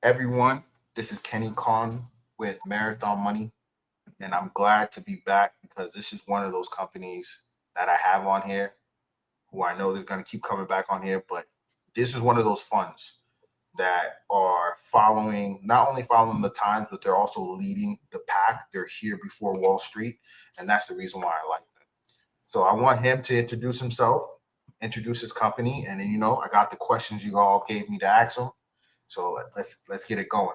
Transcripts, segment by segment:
Everyone, this is Kenny Kong with Marathon Money, and I'm glad to be back because this is one of those companies that I have on here who I know they're going to keep coming back on here, but this is one of those funds that are not only following the times, but they're also leading the pack. They're here before Wall Street, and that's the reason why I like them. So I want him to introduce himself, introduce his company, and then I got the questions you all gave me to ask him. So let's get it going.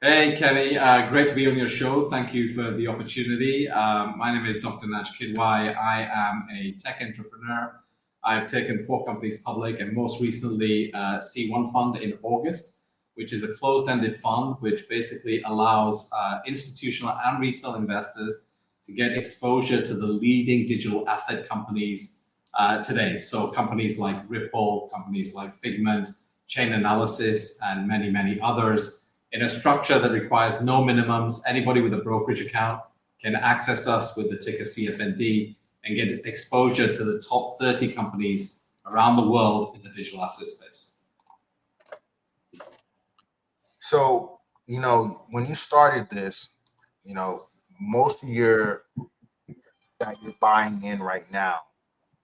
Hey, Kenny. Great to be on your show. Thank you for the opportunity. My name is Dr. Naj Kidwai. I am a tech entrepreneur. I've taken 4 companies public and most recently C1 Fund in August, which is a closed-ended fund, which basically allows institutional and retail investors to get exposure to the leading digital asset companies today. So companies like Ripple, companies like Figment, Chain Analysis, and many, many others, in a structure that requires no minimums. Anybody with a brokerage account can access us with the ticker CFND and get exposure to the top 30 companies around the world in the digital asset space. So, when you started this, most of that you're buying in right now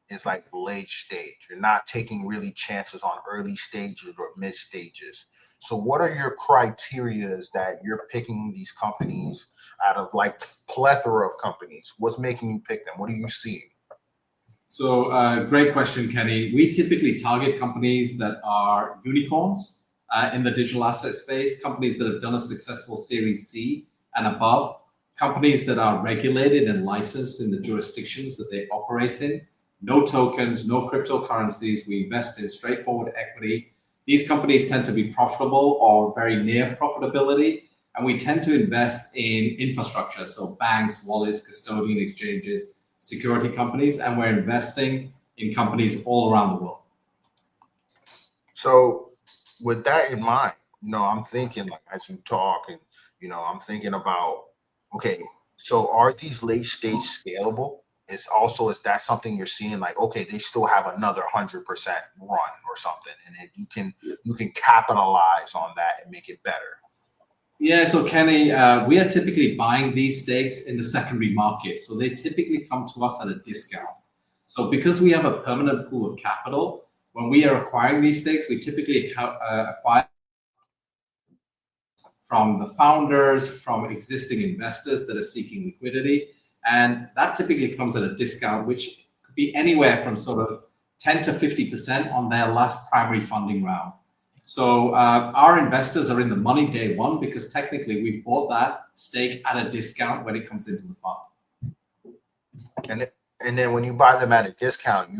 is like late stage. You're not taking really chances on early stages or mid stages. So what are your criterias that you're picking these companies out of, like plethora of companies? What's making you pick them? What are you seeing? So great question, Kenny. We typically target companies that are unicorns in the digital asset space, companies that have done a successful Series C and above, companies that are regulated and licensed in the jurisdictions that they operate in. No tokens, no cryptocurrencies. We invest in straightforward equity. These companies tend to be profitable or very near profitability, and we tend to invest in infrastructure, so banks, wallets, custodian exchanges, security companies, and we're investing in companies all around the world. So with that in mind, I'm thinking, like, as you talk, and I'm thinking about, okay, so are these late stage scalable? Is that something you're seeing, like, okay, they still have another 100% run or something, and then you can capitalize on that and make it better? Yeah, so Kenny, we are typically buying these stakes in the secondary market. So they typically come to us at a discount. So because we have a permanent pool of capital, when we are acquiring these stakes, we typically acquire from the founders, from existing investors that are seeking liquidity. And that typically comes at a discount, which could be anywhere from sort of 10 to 50% on their last primary funding round. So our investors are in the money day one because technically we bought that stake at a discount when it comes into the fund. And then when you buy them at a discount,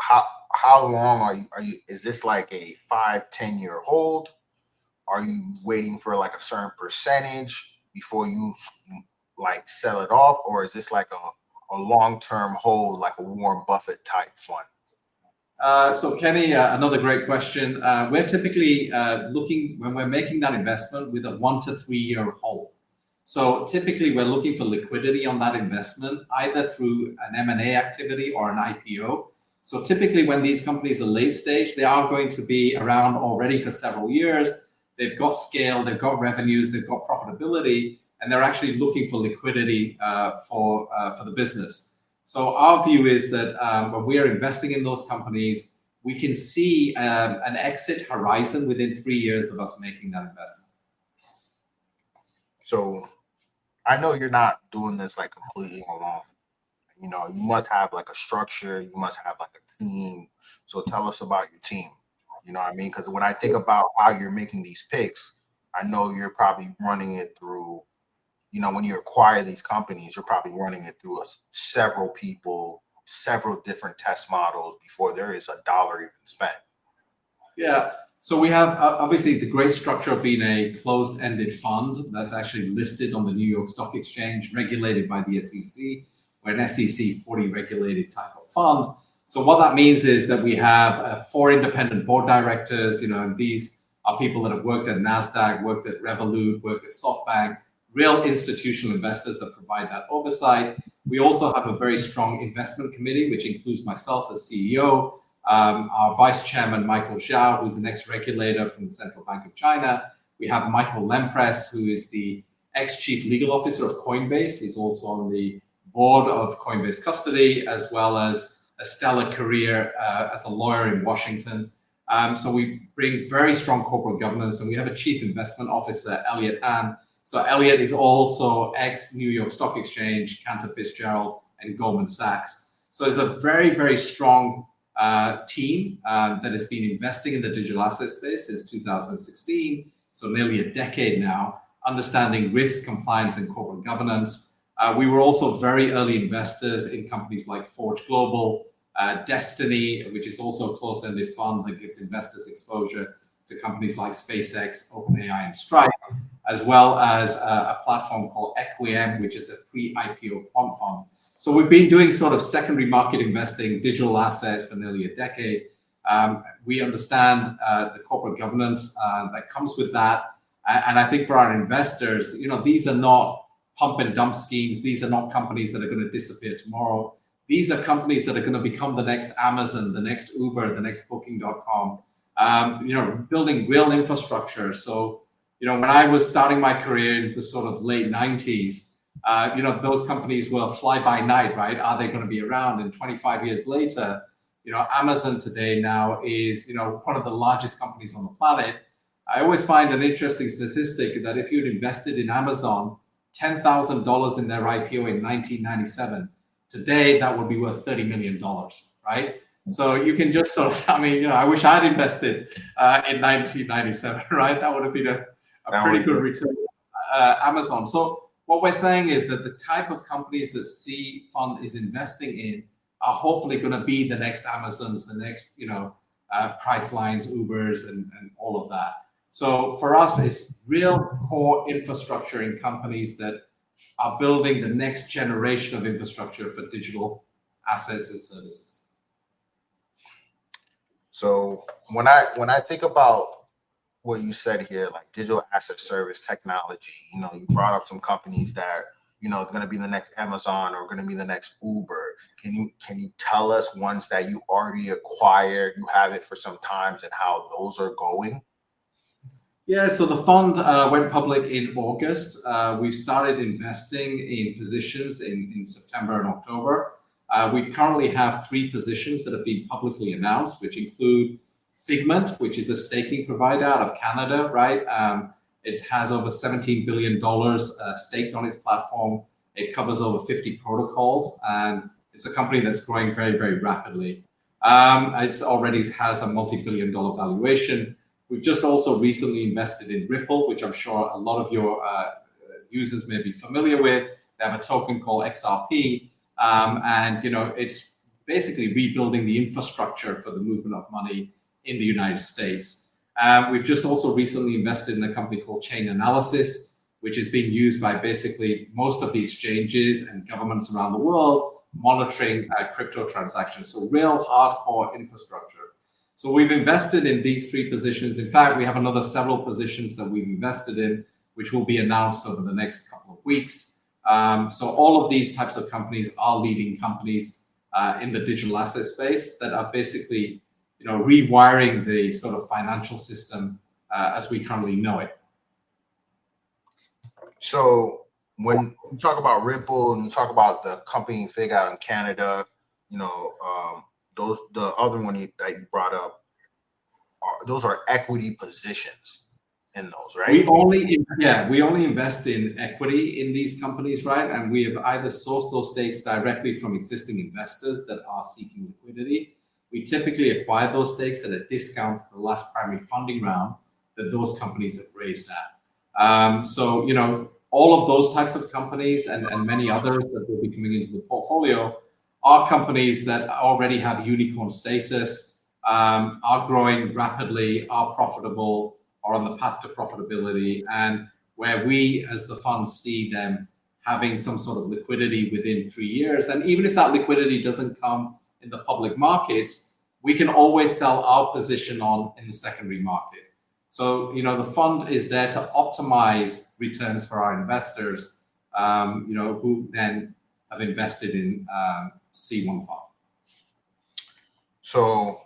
how long are you? Is this like a 5-10 year hold? Are you waiting for like a certain percentage before you like sell it off, or is this like a long-term hold, like a Warren Buffett type fund? So Kenny, another great question. We're typically looking, when we're making that investment, with a 1 to 3 year hold. So typically we're looking for liquidity on that investment, either through an M&A activity or an IPO. So typically when these companies are late stage, they are going to be around already for several years. They've got scale, they've got revenues, they've got profitability, and they're actually looking for liquidity for the business. So our view is that when we are investing in those companies, we can see an exit horizon within 3 years of us making that investment. So I know you're not doing this like completely alone. You must have like a structure, you must have like a team. So tell us about your team. You know what I mean? Because when I think about how you're making these picks, I know you're probably running it through, when you acquire these companies, you're probably running it through several people, several different test models before there is a dollar even spent. Yeah. So we have obviously the great structure of being a closed-ended fund that's actually listed on the New York Stock Exchange, regulated by the SEC. We're an SEC 40 regulated type of fund. So what that means is that we have 4 independent board directors, and these are people that have worked at NASDAQ, worked at Revolut, worked at SoftBank, real institutional investors that provide that oversight. We also have a very strong investment committee, which includes myself as CEO, our vice chairman, Michael Zhao, who's an ex-regulator from the Central Bank of China. We have Michael Lempress, who is the ex-chief legal officer of Coinbase. He's also on the board of Coinbase Custody, as well as a stellar career as a lawyer in Washington. So we bring very strong corporate governance, and we have a chief investment officer, Elliot Hahn. So Elliot is also ex-New York Stock Exchange, Cantor Fitzgerald, and Goldman Sachs. So it's a very, very strong team that has been investing in the digital asset space since 2016, so nearly a decade now, understanding risk, compliance, and corporate governance. We were also very early investors in companies like Forge Global, Destiny, which is also a closed-ended fund that gives investors exposure to companies like SpaceX, OpenAI, and Stripe, as well as a platform called Equiem, which is a pre-IPO quant fund. So we've been doing sort of secondary market investing, digital assets for nearly a decade. We understand the corporate governance that comes with that. And I think for our investors, these are not pump and dump schemes. These are not companies that are going to disappear tomorrow. These are companies that are going to become the next Amazon, the next Uber, the next Booking.com, building real infrastructure. So, when I was starting my career in the sort of late 90s, those companies were fly by night, right? Are they going to be around? And 25 years later, Amazon today now is, one of the largest companies on the planet. I always find an interesting statistic that if you'd invested in Amazon, $10,000 in their IPO in 1997, today that would be worth $30 million, right? So you can just sort of, I wish I'd invested in 1997, right? That would have been a pretty good return. Amazon. So what we're saying is that the type of companies that C Fund is investing in are hopefully going to be the next Amazons, the next, Pricelines, Ubers, and all of that. So for us, it's real core infrastructure in companies that are building the next generation of infrastructure for digital assets and services. So when I think about what you said here, like digital asset service technology, you brought up some companies that are going to be the next Amazon or going to be the next Uber. Can you tell us ones that you already acquired, you have it for some times, and how those are going? Yeah, so the fund went public in August. We've started investing in positions in September and October. We currently have 3 positions that have been publicly announced, which include Figment, which is a staking provider out of Canada, right? It has over $17 billion staked on its platform. It covers over 50 protocols, and it's a company that's growing very, very rapidly. It already has a multi-billion-dollar valuation. We've just also recently invested in Ripple, which I'm sure a lot of your users may be familiar with. They have a token called XRP, and it's basically rebuilding the infrastructure for the movement of money in the United States. We've just also recently invested in a company called Chain Analysis, which is being used by basically most of the exchanges and governments around the world monitoring crypto transactions. So real hardcore infrastructure. So we've invested in these 3 positions. In fact, we have another several positions that we've invested in, which will be announced over the next couple of weeks. So all of these types of companies are leading companies in the digital asset space that are basically, rewiring the sort of financial system as we currently know it. So when you talk about Ripple and you talk about the company Fig out in Canada, the other one that you brought up, those are equity positions in those, right? We only invest in equity in these companies, right? And we have either sourced those stakes directly from existing investors that are seeking liquidity. We typically acquire those stakes at a discount to the last primary funding round that those companies have raised at. So, all of those types of companies and many others that will be coming into the portfolio are companies that already have unicorn status, are growing rapidly, are profitable, are on the path to profitability, and where we as the fund see them having some sort of liquidity within 3 years. And even if that liquidity doesn't come in the public markets, we can always sell our position in the secondary market. So, the fund is there to optimize returns for our investors, who then have invested in C1 Fund. So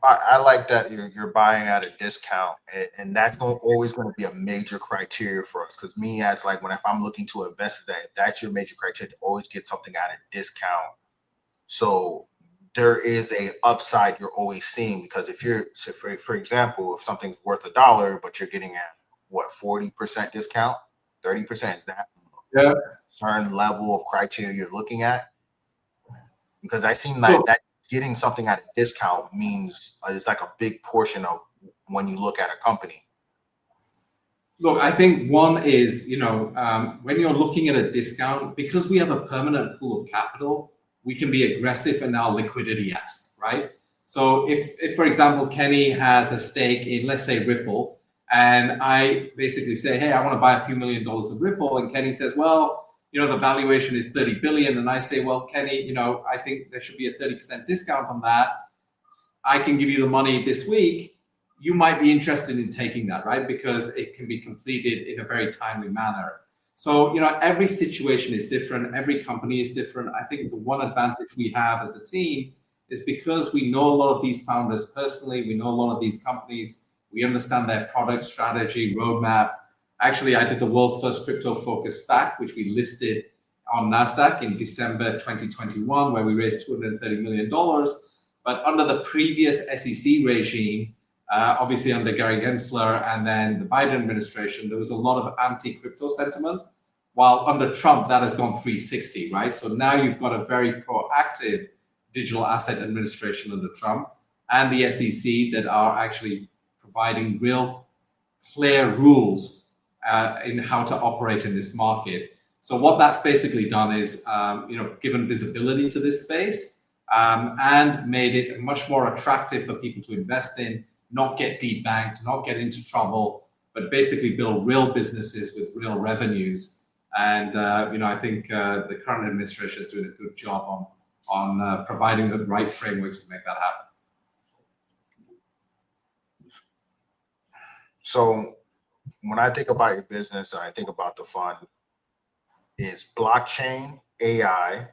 I like that you're buying at a discount, and that's always going to be a major criteria for us. Because me, as like when if I'm looking to invest, that if that's your major criteria, to always get something at a discount. So there is a upside you're always seeing, because if you're, so for example, if something's worth $1, but you're getting at what, 40% discount, 30%, is that Yeah. certain level of criteria you're looking at? Because I seem like Look, that getting something at a discount means it's like a big portion of when you look at a company. Look, I think one is, when you're looking at a discount, because we have a permanent pool of capital, we can be aggressive in our liquidity ask, right? So if for example, Kenny has a stake in, let's say, Ripple, and I basically say, hey, I want to buy a few $1 million of Ripple, and Kenny says, well, the valuation is 30 billion, and I say, well, Kenny, I think there should be a 30% discount on that. I can give you the money this week. You might be interested in taking that, right? Because it can be completed in a very timely manner. So, every situation is different. Every company is different. I think the one advantage we have as a team is because we know a lot of these founders personally. We know a lot of these companies. We understand their product strategy, roadmap. Actually, I did the world's first crypto-focused SPAC, which we listed on NASDAQ in December 2021, where we raised $230 million. But under the previous SEC regime, obviously under Gary Gensler and then the Biden administration, there was a lot of anti-crypto sentiment. While under Trump, that has gone 360, right? So now you've got a very proactive digital asset administration under Trump and the SEC that are actually providing real clear rules in how to operate in this market. So what that's basically done is, given visibility to this space, and made it much more attractive for people to invest in, not get debanked, not get into trouble, but basically build real businesses with real revenues. And I think the current administration is doing a good job on providing the right frameworks to make that happen. So when I think about your business and I think about the fund, is blockchain, AI.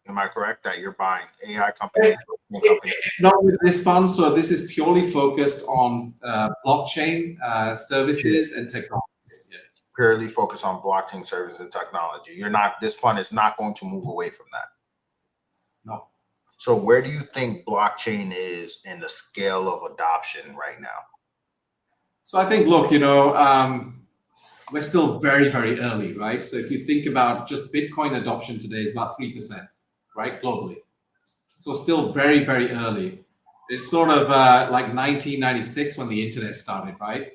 Am I correct that you're buying AI companies? Not with this fund. So this is purely focused on blockchain services and technologies. Yeah. Purely focused on blockchain services and technology. You're not. This fund is not going to move away from that. No. So where do you think blockchain is in the scale of adoption right now? So I think, look, we're still very, very early, right? So if you think about just Bitcoin adoption today is about 3%, right, globally. So still very, very early. It's sort of like 1996 when the internet started, right?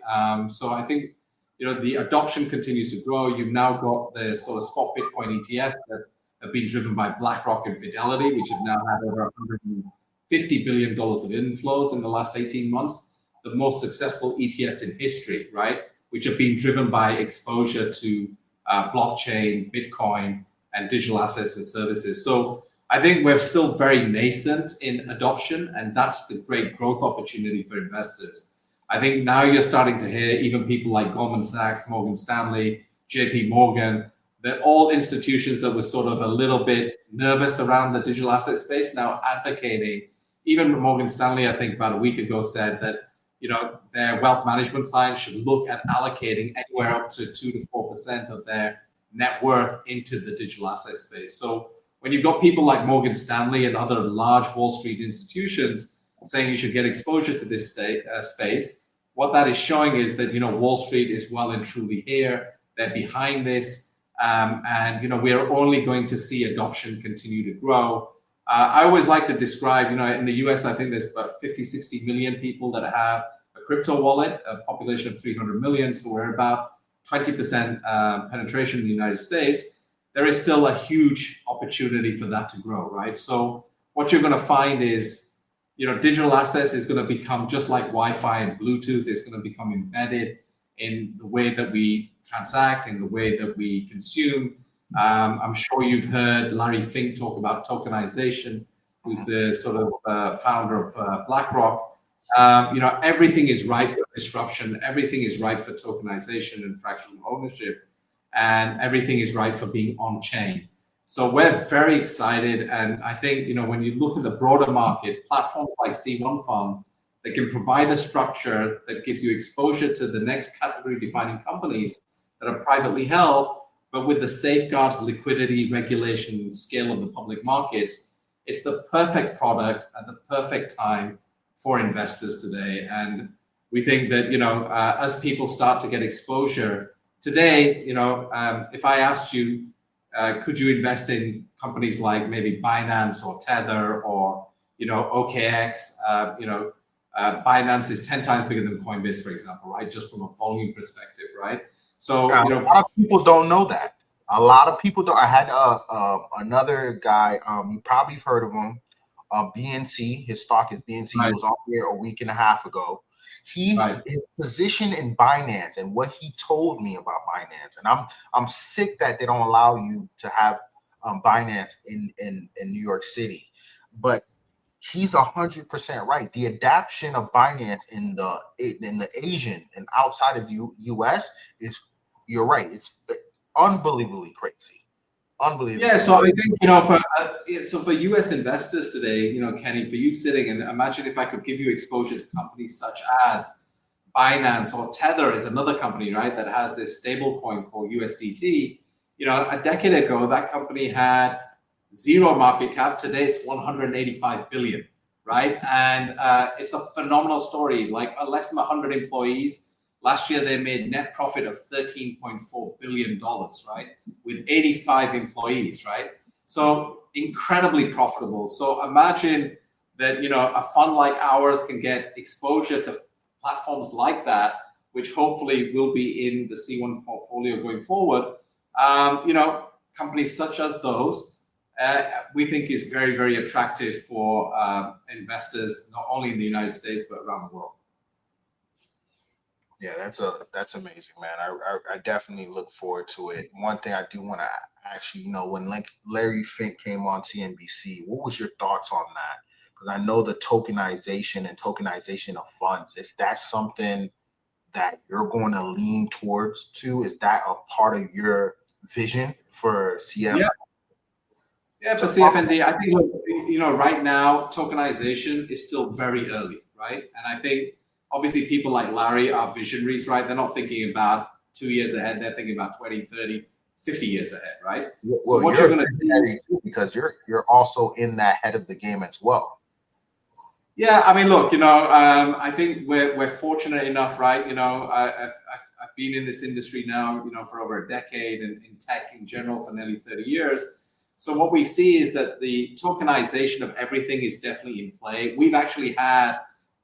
So I think, the adoption continues to grow. You've now got the sort of spot Bitcoin ETFs that have been driven by BlackRock and Fidelity, which have now had over $150 billion of inflows in the last 18 months. The most successful ETFs in history, right? Which have been driven by exposure to blockchain, Bitcoin, and digital assets and services. So I think we're still very nascent in adoption, and that's the great growth opportunity for investors. I think now you're starting to hear even people like Goldman Sachs, Morgan Stanley, JP Morgan, they're all institutions that were sort of a little bit nervous around the digital asset space, now advocating. Even Morgan Stanley, I think about a week ago, said that their wealth management clients should look at allocating anywhere up to 2 to 4% of their net worth into the digital asset space. So when you've got people like Morgan Stanley and other large Wall Street institutions saying you should get exposure to this space, what that is showing is that Wall Street is well and truly here. They're behind this, and we are only going to see adoption continue to grow. I always like to describe, in the US, I think there's about 50, 60 million people that have a crypto wallet, a population of 300 million. So we're about 20% penetration in the United States. There is still a huge opportunity for that to grow, right? So what you're going to find is, digital assets is going to become just like Wi-Fi and Bluetooth. It's going to become embedded in the way that we transact, in the way that we consume. I'm sure you've heard Larry Fink talk about tokenization, who's the sort of founder of BlackRock. Everything is ripe for disruption. Everything is ripe for tokenization and fractional ownership. And everything is ripe for being on-chain. So we're very excited. And I think, when you look at the broader market, platforms like C1 Fund that can provide a structure that gives you exposure to the next category defining companies that are privately held, but with the safeguards, liquidity, regulation, scale of the public markets. It's the perfect product at the perfect time for investors today. And we think that, as people start to get exposure today, if I asked you, could you invest in companies like maybe Binance or Tether or, OKX, Binance is 10 times bigger than Coinbase, for example, right? Just from a volume perspective, right? So, a lot of people don't know that. A lot of people don't. I had another guy, you probably have heard of him, BNC. His stock is BNC. Right. He was on here a week and a half ago. Right. His position in Binance and what he told me about Binance, and I'm sick that they don't allow you to have Binance in New York City, but he's 100% right. The adoption of Binance in the Asian and outside of the U.S. is, you're right, it's unbelievably crazy. Unbelievable. Yeah, so I think for U.S. investors today, Kenny, for you sitting and imagine if I could give you exposure to companies such as Binance or Tether is another company, right, that has this stable coin called USDT. A decade ago, that company had zero market cap. Today, it's 185 billion, right? And it's a phenomenal story. Like less than 100 employees. Last year, they made net profit of $13.4 billion, right? With 85 employees, right? So incredibly profitable. So imagine that, a fund like ours can get exposure to platforms like that, which hopefully will be in the C1 portfolio going forward. Companies such as those, we think is very, very attractive for investors, not only in the United States, but around the world. Yeah, that's amazing, man. I definitely look forward to it. One thing I do want to actually, when Larry Fink came on CNBC, what was your thoughts on that? Because I know the tokenization of funds, is that something that you're going to lean towards too? Is that a part of your vision for CF? Yeah, for CFND, I think, right now, tokenization is still very early, right? And I think, obviously, people like Larry are visionaries, right? They're not thinking about 2 years ahead. They're thinking about 20, 30, 50 years ahead, right? Well, so what you're going to see too, because you're also in that head of the game as well. Yeah, I mean, look, I think we're fortunate enough, right? I've been in this industry now, for over a decade, and in tech in general for nearly 30 years. So what we see is that the tokenization of everything is definitely in play. We've actually had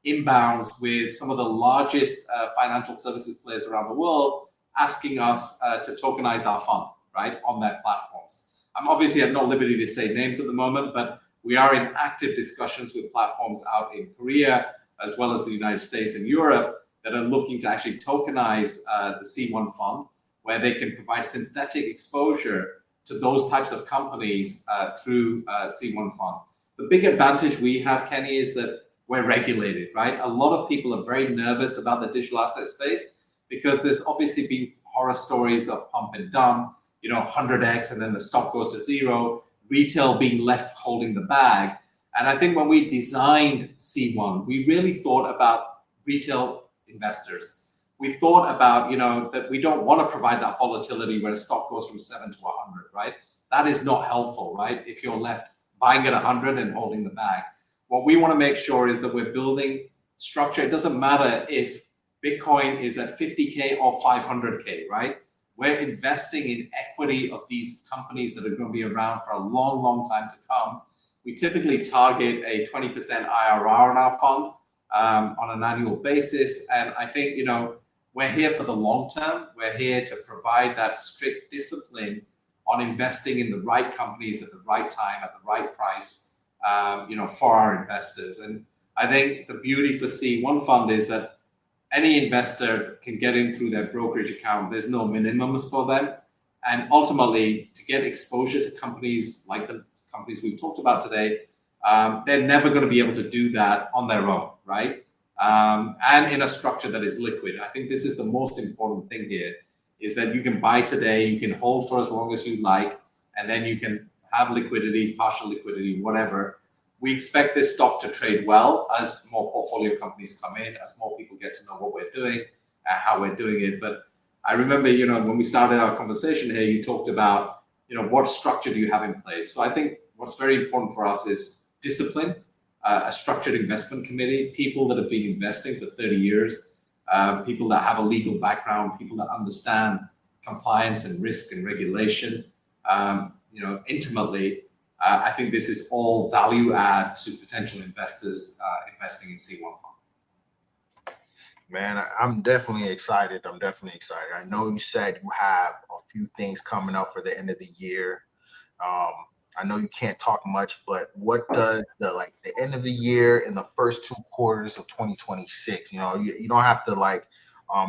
inbounds with some of the largest financial services players around the world asking us to tokenize our fund, right, on their platforms. I'm obviously at no liberty to say names at the moment, but we are in active discussions with platforms out in Korea, as well as the United States and Europe, that are looking to actually tokenize the C1 fund, where they can provide synthetic exposure to those types of companies through C1 fund. The big advantage we have, Kenny, is that we're regulated, right? A lot of people are very nervous about the digital asset space because there's obviously been horror stories of pump and dump, 100x, and then the stock goes to zero, retail being left holding the bag. And I think when we designed C1, we really thought about retail investors. We thought about, that we don't want to provide that volatility where a stock goes from 7 to 100, right? That is not helpful, right? If you're left buying at 100 and holding the bag. What we want to make sure is that we're building structure. It doesn't matter if Bitcoin is at 50K or 500K, right? We're investing in equity of these companies that are going to be around for a long, long time to come. We typically target a 20% IRR in our fund on an annual basis. And I think, we're here for the long term. We're here to provide that strict discipline on investing in the right companies at the right time, at the right price, for our investors. And I think the beauty for C1 fund is that any investor can get in through their brokerage account. There's no minimums for them. And ultimately, to get exposure to companies like the companies we've talked about today, they're never going to be able to do that on their own, right? And in a structure that is liquid. I think this is the most important thing here, is that you can buy today, you can hold for as long as you like, and then you can have liquidity, partial liquidity, whatever, We expect this stock to trade well as more portfolio companies come in, as more people get to know what we're doing, how we're doing it. But I remember, when we started our conversation here, you talked about, what structure do you have in place? So I think what's very important for us is discipline, a structured investment committee, people that have been investing for 30 years, people that have a legal background, people that understand compliance and risk and regulation, intimately. I think this is all value add to potential investors investing in C1 fund. Man, I'm definitely excited. I know you said you have a few things coming up for the end of the year. I know you can't talk much, but what does the end of the year and the first 2 quarters of 2026? You don't have to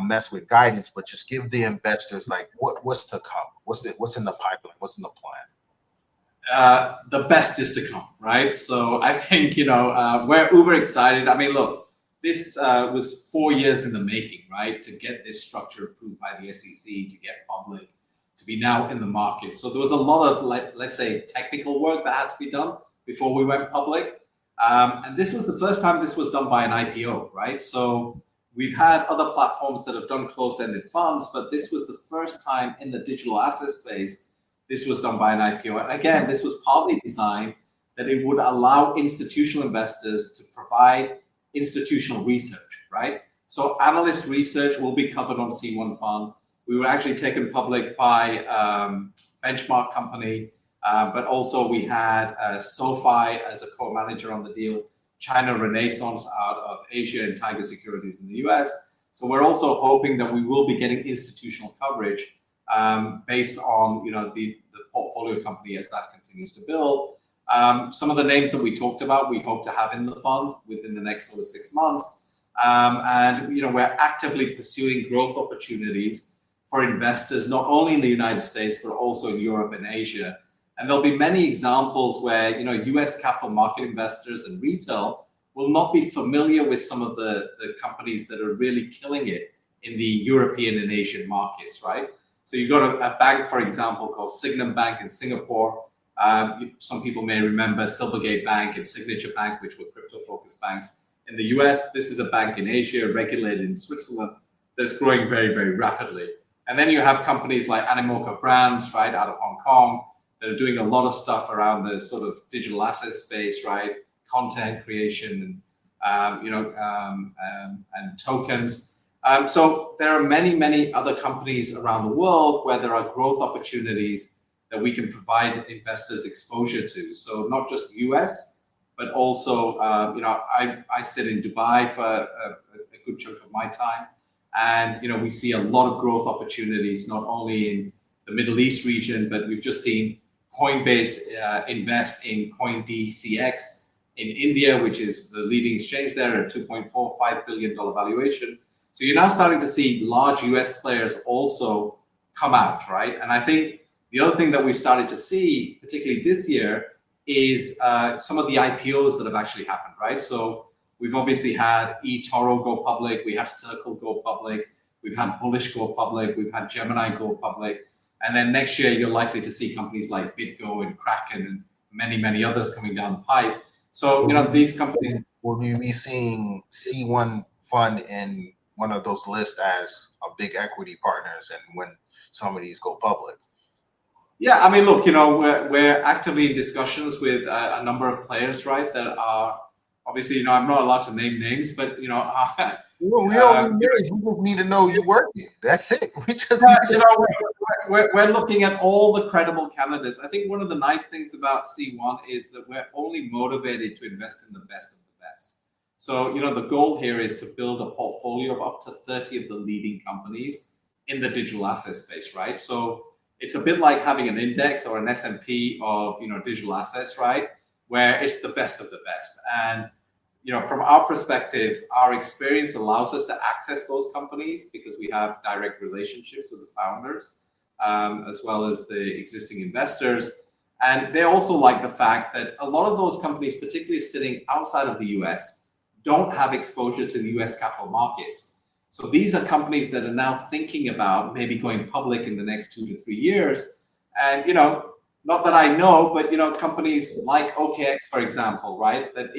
mess with guidance, but just give the investors what's to come. What's in the pipeline? What's in the plan? The best is to come, right? So I think we're uber excited. I mean, look, this was 4 years in the making, right? To get this structure approved by the SEC, to get public, to be now in the market. So there was a lot of, let's say, technical work that had to be done before we went public. And this was the first time this was done by an IPO, right? So we've had other platforms that have done closed-ended funds, but this was the first time in the digital asset space this was done by an IPO. And again, this was partly designed that it would allow institutional investors to provide institutional research, right? So analyst research will be covered on C1 Fund. We were actually taken public by Benchmark Company, but also we had SoFi as a co-manager on the deal, China Renaissance out of Asia, and Tiger Securities in the US. So we're also hoping that we will be getting institutional coverage based on the portfolio company as that continues to build. Some of the names that we talked about, we hope to have in the fund within the next sort of 6 months. And we're actively pursuing growth opportunities for investors, not only in the United States, but also in Europe and Asia. And there'll be many examples where US capital market investors and retail will not be familiar with some of the companies that are really killing it in the European and Asian markets, right? So you've got a bank, for example, called Sygnum Bank in Singapore. Some people may remember Silvergate Bank and Signature Bank, which were crypto-focused banks in the US. This is a bank in Asia, regulated in Switzerland, that's growing very, very rapidly. And then you have companies like Animoca Brands, right, out of Hong Kong, that are doing a lot of stuff around the sort of digital asset space, right, content creation and tokens. So there are many, many other companies around the world where there are growth opportunities that we can provide investors exposure to. So not just US, but also, I sit in Dubai for a good chunk of my time. And, we see a lot of growth opportunities, not only in the Middle East region, but we've just seen Coinbase invest in CoinDCX in India, which is the leading exchange there at $2.45 billion valuation. So you're now starting to see large US players also come out, right? And I think the other thing that we've started to see, particularly this year, is some of the IPOs that have actually happened, right? So we've obviously had eToro go public, we have Circle go public, we've had Bullish go public, we've had Gemini go public. And then next year, you're likely to see companies like BitGo and Kraken and many, many others coming down the pipe. So, these companies... Will we be seeing C1 Fund in one of those lists as a big equity partners and when some of these go public? Yeah, I mean, look, we're actively in discussions with a number of players, right, that are obviously, I'm not allowed to name names, but, we don't need names. We just need to know you're working. That's it. We just we're looking at all the credible candidates. I think one of the nice things about C1 is that we're only motivated to invest in the best of the best. So, the goal here is to build a portfolio of up to 30 of the leading companies in the digital asset space, right? So it's a bit like having an index or an S&P of, digital assets, right? Where it's the best of the best. And, from our perspective, our experience allows us to access those companies because we have direct relationships with the founders, as well as the existing investors. And they also like the fact that a lot of those companies, particularly sitting outside of the US, don't have exposure to the US capital markets. So these are companies that are now thinking about maybe going public in the next 2 to 3 years. And, not that I know, but companies like OKX, for example, right, that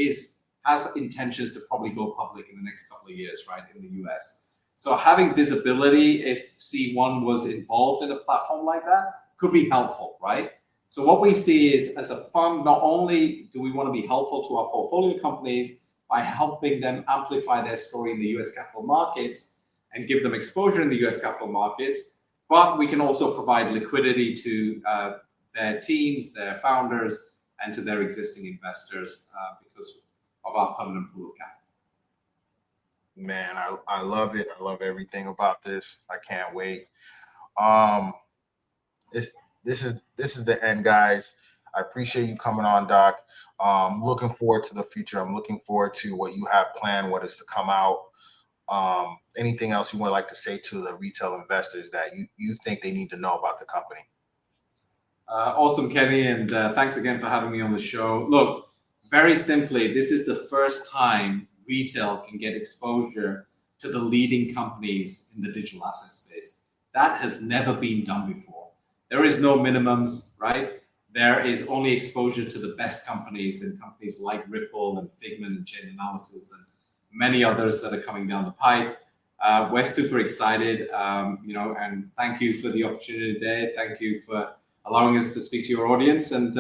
has intentions to probably go public in the next couple of years, right, in the US. So having visibility, if C1 was involved in a platform like that, could be helpful, right? So what we see is, as a fund, not only do we want to be helpful to our portfolio companies by helping them amplify their story in the US capital markets and give them exposure in the US capital markets, but we can also provide liquidity to their teams, their founders, and to their existing investors because of our permanent pool of capital. Man, I love it. I love everything about this. I can't wait. This this is the end, guys. I appreciate you coming on, Doc. Looking forward to the future. I'm looking forward to what you have planned, what is to come out. Anything else you would like to say to the retail investors that you think they need to know about the company? Awesome, Kenny, and thanks again for having me on the show. Look, very simply, this is the first time retail can get exposure to the leading companies in the digital asset space. That has never been done before. There is no minimums, right? There is only exposure to the best companies and companies like Ripple and Figment and Chainalysis and many others that are coming down the pipe. We're super excited, and thank you for the opportunity today. Thank you for allowing us to speak to your audience. And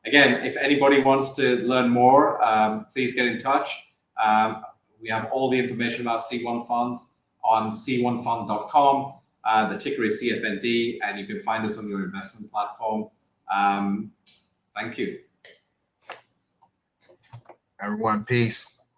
again, if anybody wants to learn more, please get in touch. We have all the information about C1 Fund on c1fund.com. The ticker is CFND, and you can find us on your investment platform. Thank you. Everyone, peace.